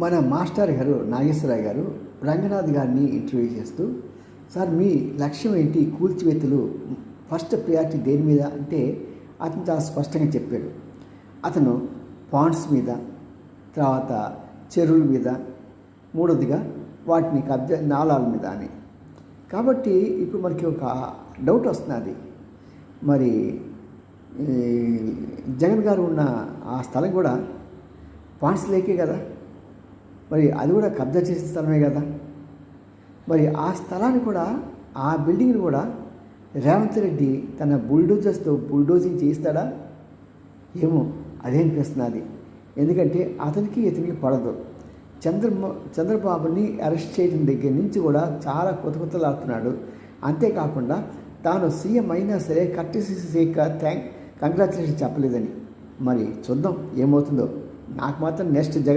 మన మాస్టర్ గారు నాగేశ్వరరావు గారు రంగనాథ్ గారిని ఇంటర్వ్యూ చేస్తూ, సార్ మీ లక్ష్యం ఏంటి, కూల్చివేతలు ఫస్ట్ ప్రయారిటీ దేని మీద అంటే అతను చాలా స్పష్టంగా చెప్పాడు. అతను పాండ్స్ మీద, తర్వాత చెరువుల మీద, మూడోదిగా వాటిని కబ్జా నాలాల మీద అని. కాబట్టి ఇప్పుడు మనకి ఒక డౌట్ వస్తున్నది, మరి జగన్ గారు ఉన్న ఆ స్థలం కూడా పాండ్స్ లేకే కదా, మరి అది కూడా కబ్జా చేసే స్థలమే కదా. మరి ఆ స్థలాన్ని కూడా, ఆ బిల్డింగ్ని కూడా రేవంత్ రెడ్డి తన బుల్డోజర్స్తో బుల్డోజింగ్ చేయిస్తాడా ఏమో, అదేనిపిస్తున్నది. ఎందుకంటే అతనికి ఇతనికి పడదు. చంద్రబాబుని అరెస్ట్ చేయడం దగ్గర నుంచి కూడా చాలా కొత్తలాడుతున్నాడు. అంతేకాకుండా తాను సీఎం అయినా సరే కట్టేసి కంగ్రాచులేషన్ చెప్పలేదని. మరి చూద్దాం ఏమవుతుందో. నాకు మాత్రం నెక్స్ట్ జగన్